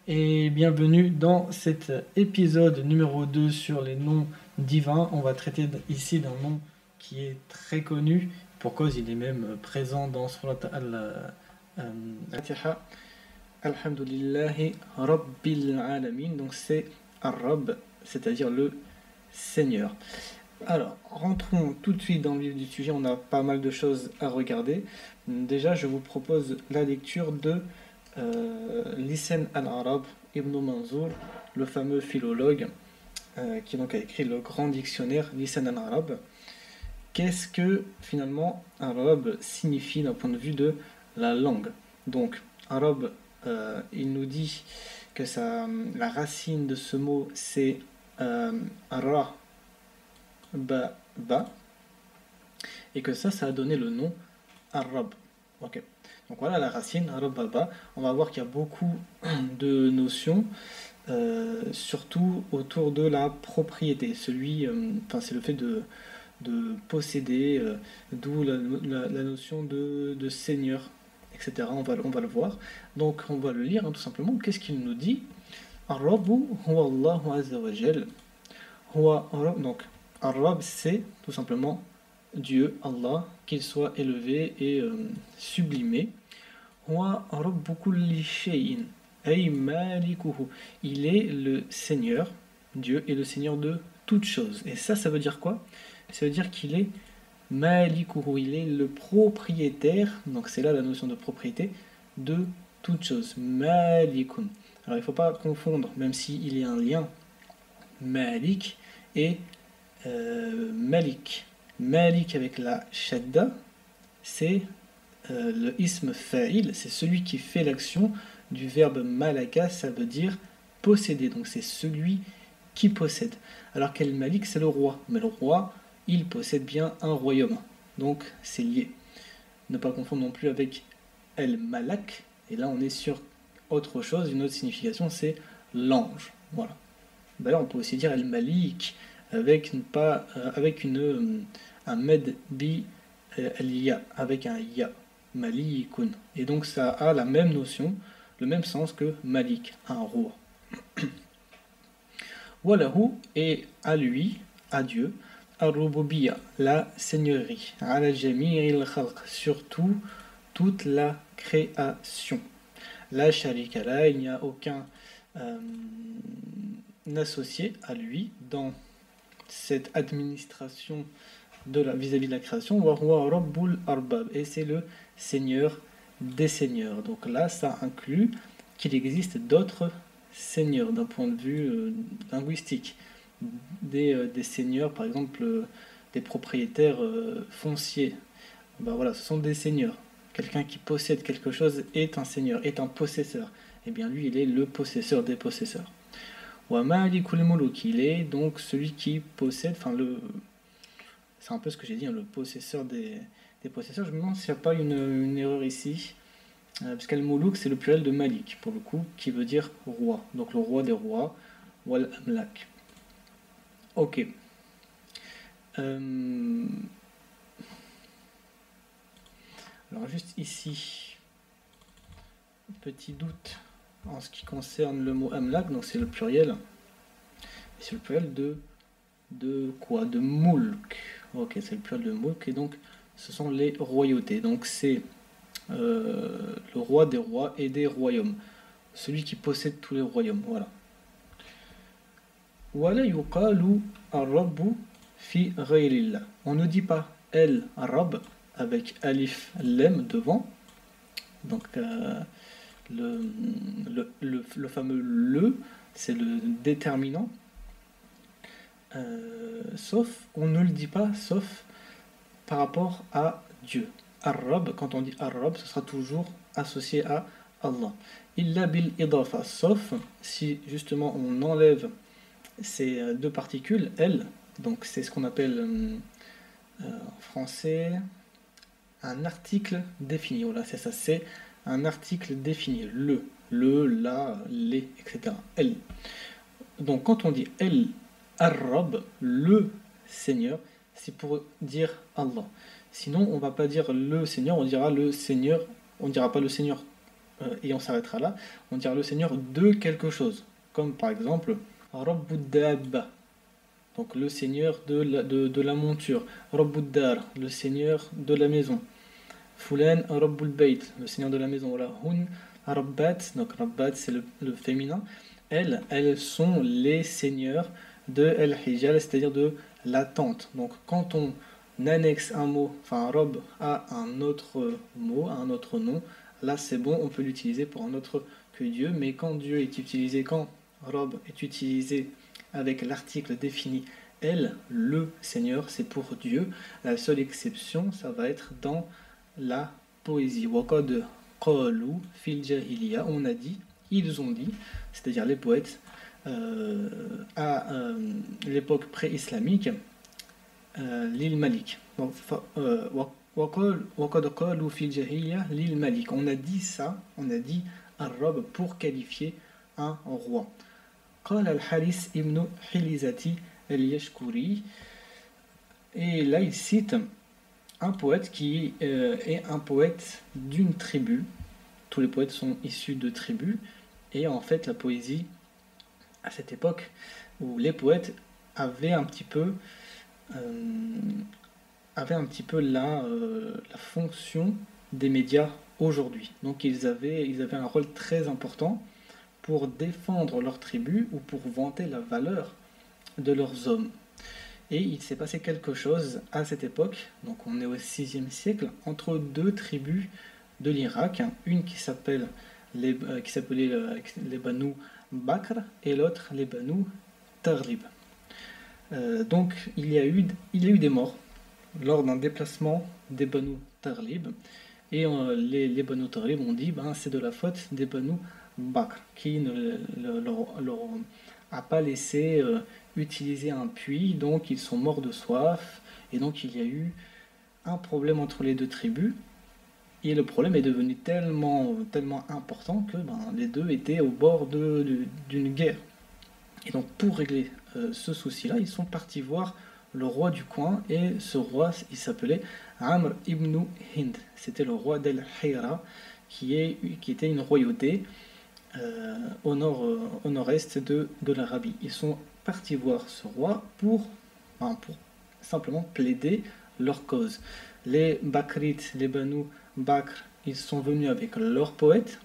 et bienvenue dans cet épisode numéro 2 sur les noms divins. On va traiter ici d'un nom qui est très connu, pour cause il est même présent dans Surat al-Fatiha. Alhamdulillahi Rabbil Alamin. Donc c'est Ar-Rabb, c'est-à-dire le Seigneur. Alors, rentrons tout de suite dans le vif du sujet, on a pas mal de choses à regarder. Déjà, je vous propose la lecture de Lisan al-Arab Ibn Manzour, le fameux philologue qui donc a écrit le grand dictionnaire Lisan al-Arab. Qu'est-ce que finalement arabe signifie d'un point de vue de la langue? Donc, arabe, il nous dit que la racine de ce mot c'est ra, ba, ba, et que ça a donné le nom arabe. Ok. Donc voilà la racine, arabe, ba, ba. On va voir qu'il y a beaucoup de notions, surtout autour de la propriété. C'est le fait de posséder, d'où la notion de seigneur, etc. On va le voir. Donc on va le lire, hein, tout simplement. Qu'est-ce qu'il nous dit? Ar-Rabbu huwa Allahu azza wa jal. Donc Ar-Rabb, c'est tout simplement Dieu, Allah, qu'il soit élevé et sublimé. Huwa Rabbu kulli shay'in, ay malikuhu. Il est le Seigneur, Dieu est le Seigneur de toutes choses. Et ça veut dire quoi? Ça veut dire qu'il est malikuhu, il est le propriétaire, donc c'est là la notion de propriété, de toutes choses. Malikun. Alors il ne faut pas confondre, même s'il y a un lien, Malik et Malik. Malik avec la shadda, c'est le ism fa'il, c'est celui qui fait l'action du verbe malaka, ça veut dire posséder, donc c'est celui qui possède. Alors qu'El Malik, c'est le roi, mais le roi, il possède bien un royaume, donc c'est lié. Ne pas confondre non plus avec El Malak, et là on est sur autre chose, une autre signification, c'est l'ange. Voilà. D'ailleurs, on peut aussi dire El Malik avec un med bi el ya, avec un ya, malikun. Et donc ça a la même notion, le même sens que malik, un roi. Walahu, et à lui, à Dieu, ar-rububiyya, la seigneurie, ala jami'il khalq, surtout toute la création. La sharika la, il n'y a aucun associé à lui dans cette administration vis-à-vis de la création. Wa huwa rabbul arbab, et c'est le seigneur des seigneurs. Donc là, ça inclut qu'il existe d'autres seigneurs d'un point de vue linguistique. Des seigneurs, par exemple, des propriétaires fonciers. Ben voilà, ce sont des seigneurs. Quelqu'un qui possède quelque chose est un seigneur, est un possesseur. Et bien lui, il est le possesseur des possesseurs. Wa malikul muluk, il est donc celui qui possède, c'est un peu ce que j'ai dit, hein, le possesseur des possesseurs. Je me demande s'il n'y a pas une erreur ici, parce qu'Al-Muluk, c'est le pluriel de Malik, pour le coup, qui veut dire roi. Donc le roi des rois, Wal Amlak. Ok. Alors juste ici, petit doute en ce qui concerne le mot Amlak, donc c'est le pluriel. C'est le pluriel de quoi? De Mulk. Ok, c'est le pluriel de Mulk, et donc ce sont les royautés. Donc c'est le roi des rois et des royaumes. Celui qui possède tous les royaumes. Voilà. Wala yuqalu ar-rabbu fi ghayrillah. On ne dit pas el rab avec alif lem devant. Donc le fameux le, c'est le déterminant. Sauf, on ne le dit pas sauf par rapport à Dieu. Ar-Rab, quand on dit Ar-Rab, ce sera toujours associé à Allah. Illa bil idafa, sauf si justement on enlève ces deux particules, elle, donc c'est ce qu'on appelle en français un article défini. Voilà, c'est ça, c'est un article défini. La, les, etc. Elle. Donc quand on dit elle, Ar-Rab, le Seigneur, c'est pour dire Allah. Sinon, on va pas dire le Seigneur, on dira le Seigneur, on dira pas le Seigneur et on s'arrêtera là, on dira le Seigneur de quelque chose, comme par exemple Rabbud Dabba, donc le Seigneur de la monture, Rabbud Dar, le Seigneur de la maison, Fulan Rabbul Bayt, le Seigneur de la maison, voilà, Hun Rabbat, donc Rabbat c'est le féminin, elles sont les seigneurs de El-Hijal, c'est-à-dire de la tente. Donc quand on annexe un mot, enfin un robe à un autre mot, à un autre nom, là c'est bon, on peut l'utiliser pour un autre que Dieu, mais quand Dieu est utilisé, quand robe est utilisé avec l'article défini elle, le Seigneur, c'est pour Dieu. La seule exception, ça va être dans la poésie. Waqad qalu fil jahiliya, on a dit, ils ont dit, c'est-à-dire les poètes à l'époque pré-islamique, l'île Malik. Donc, waqad qalu fil jahiliya l'île Malik. On a dit ça, on a dit Ar-Rab pour qualifier un roi. قال الحارث ibn Hilizati al-Yashkuri. Et là, il cite un poète qui est un poète d'une tribu. Tous les poètes sont issus de tribus. Et en fait, la poésie, à cette époque, où les poètes avaient un petit peu, la fonction des médias aujourd'hui. Donc, ils avaient un rôle très important pour défendre leur tribu ou pour vanter la valeur de leurs hommes. Et il s'est passé quelque chose à cette époque, donc on est au 6e siècle, entre deux tribus de l'Irak, une qui s'appelait les Banu Bakr et l'autre les Banu Taghlib. Donc il y a eu des morts lors d'un déplacement des Banu Taghlib, et les Banu Taghlib ont dit c'est de la faute des Banu Bakr qui ne leur a pas laissé utiliser un puits, donc ils sont morts de soif, et donc il y a eu un problème entre les deux tribus, et le problème est devenu tellement important que les deux étaient au bord d'une guerre. Et donc pour régler ce souci-là, ils sont partis voir le roi du coin, et ce roi, il s'appelait Amr ibn Hind, c'était le roi d'El-Hira, qui était une royauté au nord-est de l'Arabie. Ils sont partis voir ce roi pour simplement plaider leur cause. Les Bakrites, les Banu Bakr, ils sont venus avec leur poète,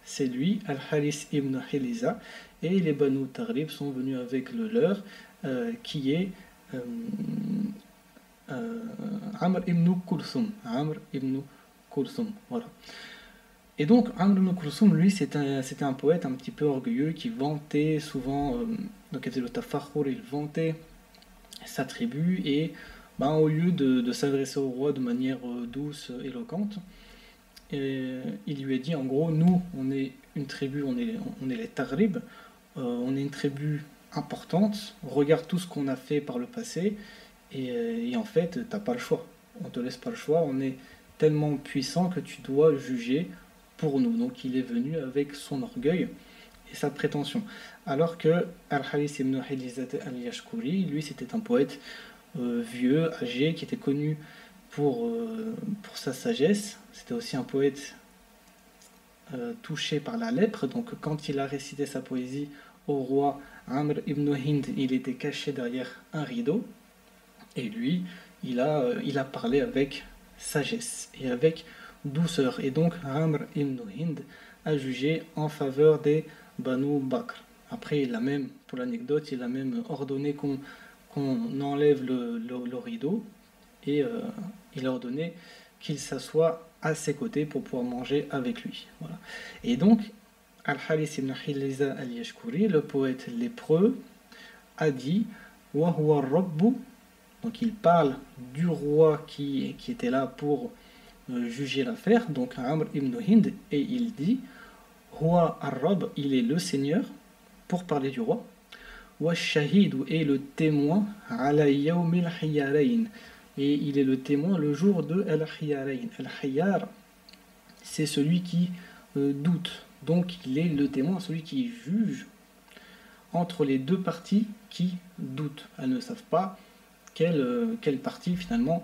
c'est lui, Al-Haris ibn Hiliza, et les Banu Taghlib sont venus avec le leur, qui est Amr ibn Kulthum. Amr ibn Kulthum, voilà. Et donc, Amr ibn Kulthum, lui, c'était un poète un petit peu orgueilleux qui vantait souvent, donc il faisait le tafakhur, il vantait sa tribu, et au lieu de s'adresser au roi de manière douce, éloquente, il lui a dit en gros, nous, on est une tribu, on est les Taghrib, on est une tribu importante, regarde tout ce qu'on a fait par le passé, et en fait, t'as pas le choix, on te laisse pas le choix, on est tellement puissant que tu dois juger pour nous. Donc il est venu avec son orgueil et sa prétention. Alors que Al-Haris ibn Hilizat al-Yashkuri, lui c'était un poète vieux, âgé, qui était connu pour sa sagesse. C'était aussi un poète touché par la lèpre. Donc quand il a récité sa poésie au roi Amr ibn Hind, il était caché derrière un rideau. Et lui, il a parlé avec sagesse et avec douceur. Et donc Amr ibn Hind a jugé en faveur des Banu Bakr. Après, pour l'anecdote, il a même ordonné qu'on enlève le rideau, et il a ordonné qu'il s'assoie à ses côtés pour pouvoir manger avec lui. Voilà. Et donc, Al-Haris ibn Hiliza al-Yashkuri, le poète lépreux, a dit Wa huwa rabbu. Donc il parle du roi qui était là pour juger l'affaire, donc Amr ibn Hind, et il dit Huwa ar-Rabb, il est le Seigneur, pour parler du roi. Wa shahidu est le témoin, ala yawmil hiyarayn, et il est le témoin le jour de al-hiyarayn. Al-hiyar, c'est celui qui doute, donc il est le témoin, celui qui juge entre les deux parties qui doutent. Elles ne savent pas quelle partie finalement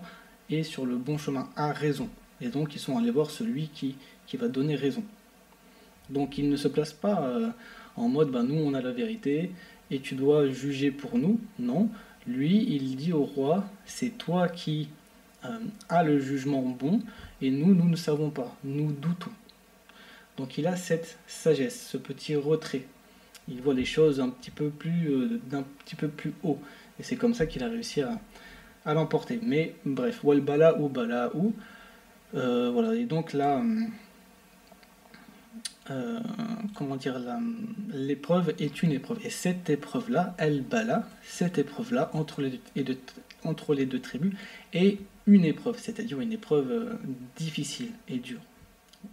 est sur le bon chemin, a raison. Et donc ils sont allés voir celui qui va donner raison. Donc il ne se place pas en mode bah, nous on a la vérité et tu dois juger pour nous. Non, lui il dit au roi c'est toi qui as le jugement bon et nous ne savons pas, nous doutons. Donc il a cette sagesse, ce petit retrait. Il voit les choses un petit peu plus, d'un petit peu plus haut. Et c'est comme ça qu'il a réussi à l'emporter. Mais bref, wal bala ou bala ou. Voilà, et donc là, comment dire, l'épreuve est une épreuve. Et cette épreuve-là, el bala, cette épreuve-là, entre les deux tribus, est une épreuve, c'est-à-dire une épreuve difficile et dure.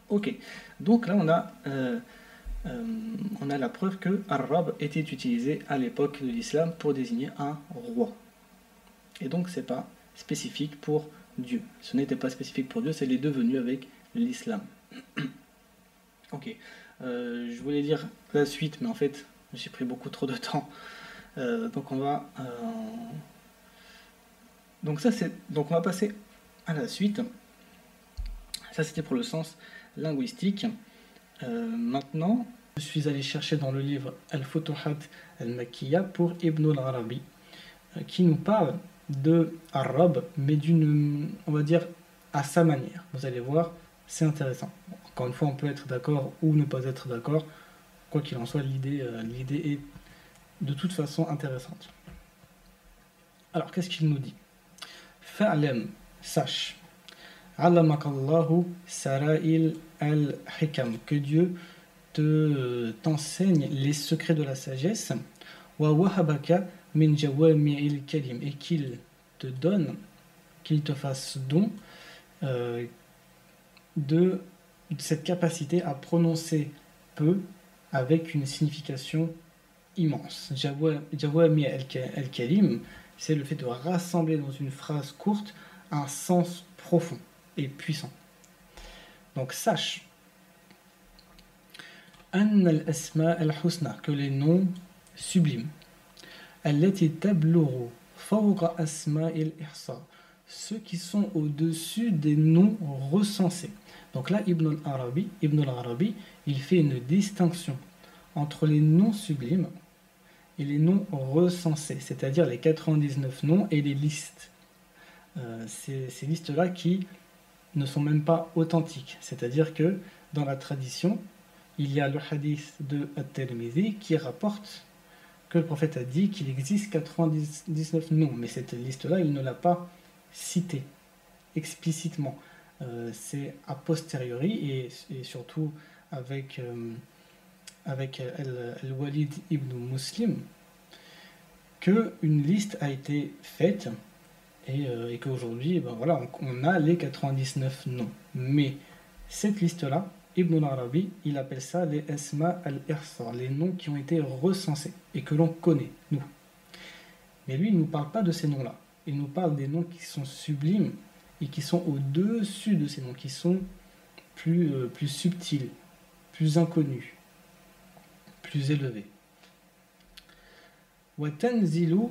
Ok, donc là on a la preuve que Arab était utilisé à l'époque de l'islam pour désigner un roi. Et donc c'est pas spécifique pour Dieu. Ce n'était pas spécifique pour Dieu, c'est l'est devenu avec l'islam. Ok, je voulais lire la suite, mais en fait j'ai pris beaucoup trop de temps. Donc on va donc on va passer à la suite. Ça c'était pour le sens linguistique. Maintenant, je suis allé chercher dans le livre Al-Futuhat al-Makkiya pour Ibn al-Arabi, qui nous parle de Arab, mais d'une, on va dire, à sa manière. Vous allez voir, c'est intéressant. Encore une fois, on peut être d'accord ou ne pas être d'accord. Quoi qu'il en soit, l'idée est de toute façon intéressante. Alors, qu'est-ce qu'il nous dit? Fa'lam, sache. Allamakallahu sara'il al-hikam, que Dieu t'enseigne les secrets de la sagesse, wa wahabaka min jawami'il kalim, et qu'il te donne, qu'il te fasse don de cette capacité à prononcer peu avec une signification immense. Jawami' al-kalim, c'est le fait de rassembler dans une phrase courte un sens profond et puissant. Donc sache أن الأسماء الحسنى, que les noms sublimes, التي تبلغ فوق أسماء الإحصاء, ceux qui sont au-dessus des noms recensés. Donc là Ibn al-Arabi il fait une distinction entre les noms sublimes et les noms recensés, c'est-à-dire les 99 noms et les listes. Ces listes-là qui ne sont même pas authentiques, c'est-à-dire que dans la tradition, il y a le hadith de At-Tirmidhi qui rapporte que le prophète a dit qu'il existe 99 noms, mais cette liste-là, il ne l'a pas citée explicitement. C'est a posteriori et surtout avec Al-Walid ibn Muslim qu'une liste a été faite et qu'aujourd'hui, ben voilà, on a les 99 noms. Mais cette liste-là, Ibn al-Arabi, il appelle ça les Asma al-Ihsa, les noms qui ont été recensés et que l'on connaît, nous. Mais lui, il ne nous parle pas de ces noms-là. Il nous parle des noms qui sont sublimes et qui sont au-dessus de ces noms, qui sont plus subtils, plus inconnus, plus élevés. Wa tanzilu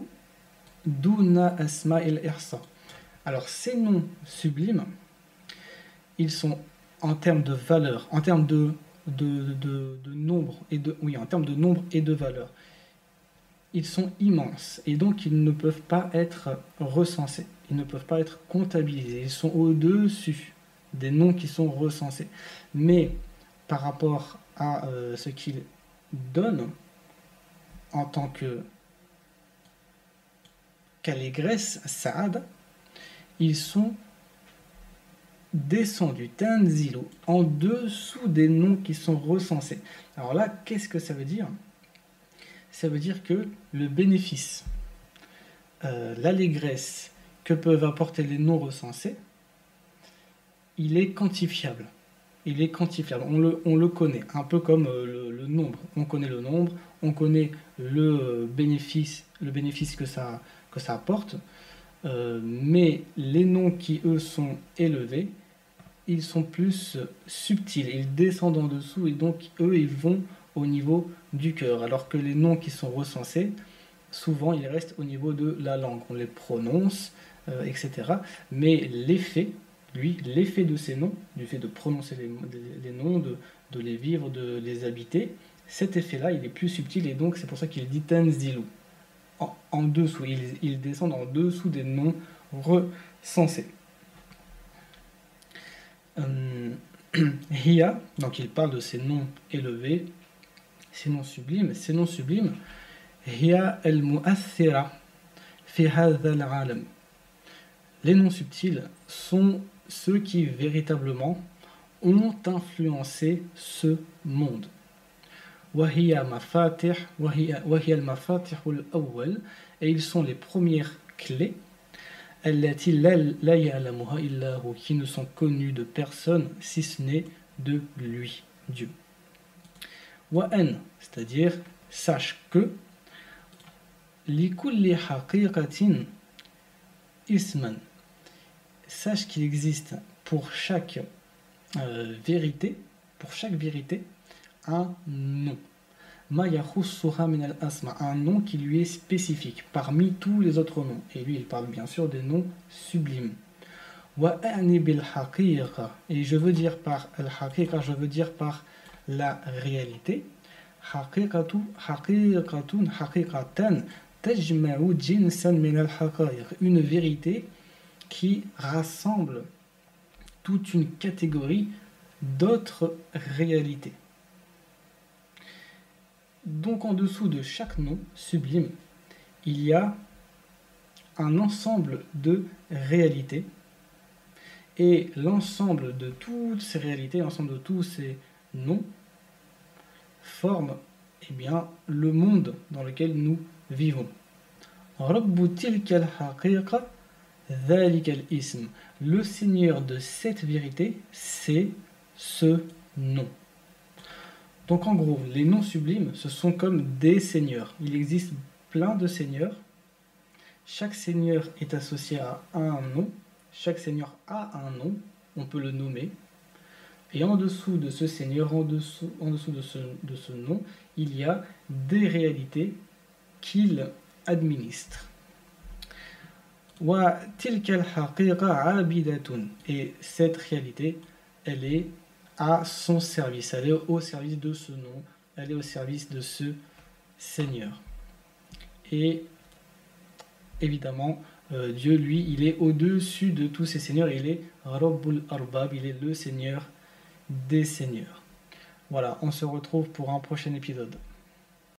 duna asma al-Ihsa. Alors, ces noms sublimes, ils sont en termes de valeur, en termes de nombre en termes de nombre et de valeur, ils sont immenses et donc ils ne peuvent pas être recensés, ils ne peuvent pas être comptabilisés, ils sont au-dessus des noms qui sont recensés. Mais par rapport à ce qu'ils donnent en tant qu'allégresse, Saad, ils sont descendu, tanzilu, en dessous des noms qui sont recensés. Alors là, qu'est-ce que ça veut dire? Ça veut dire que le bénéfice, l'allégresse que peuvent apporter les noms recensés, il est quantifiable. Il est quantifiable, on le connaît, un peu comme le nombre. On connaît le nombre, on connaît le bénéfice que ça apporte, mais les noms qui, eux, sont élevés, ils sont plus subtils, ils descendent en dessous et donc eux ils vont au niveau du cœur, alors que les noms qui sont recensés, souvent ils restent au niveau de la langue, on les prononce, etc. Mais l'effet lui, l'effet de ces noms, du fait de prononcer les noms, de les vivre, de les habiter, cet effet-là, il est plus subtil et donc c'est pour ça qu'il dit tanzilu. En dessous, il descend en dessous des noms recensés. Hiya, donc il parle de ces noms élevés, ces noms sublimes. Hiya al-mu'athira fi hadha al-alam. Les noms subtils sont ceux qui véritablement ont influencé ce monde. وهي المفاتيح الأول, et ils sont les premières clés التي لا يعلمها إلا هو, qui ne sont connues de personne si ce n'est de lui, Dieu. وأن, c'est-à-dire sache que لكل حقيقة اسما, sache qu'il existe pour chaque vérité, un nom. Ma yakhussuha min al-asma, un nom qui lui est spécifique parmi tous les autres noms. Et lui, il parle bien sûr des noms sublimes. Wa a'ni bil haqiqa, et je veux dire par al-haqiqa, je veux dire par la réalité. Haqiqatun haqiqatan tajma'u jinsan min al-haqa'iq, une vérité qui rassemble toute une catégorie d'autres réalités. Donc en dessous de chaque nom sublime, il y a un ensemble de réalités, et l'ensemble de toutes ces réalités, l'ensemble de tous ces noms forme bien le monde dans lequel nous vivons. Rabbu tilka al-haqiqa dhalika al-ism. Le Seigneur de cette vérité, c'est ce nom. Donc en gros, les noms sublimes, ce sont comme des seigneurs. Il existe plein de seigneurs. Chaque seigneur est associé à un nom. Chaque seigneur a un nom, on peut le nommer. Et en dessous de ce seigneur, en dessous de ce nom, il y a des réalités qu'il administre. Wa tilka al-haqiqa 'abidatun. Et cette réalité, elle est à son service, elle est au service de ce nom, elle est au service de ce Seigneur. Et évidemment, Dieu, lui, il est au-dessus de tous ces seigneurs, il est Rabbul Arbab, il est le Seigneur des seigneurs. Voilà, on se retrouve pour un prochain épisode.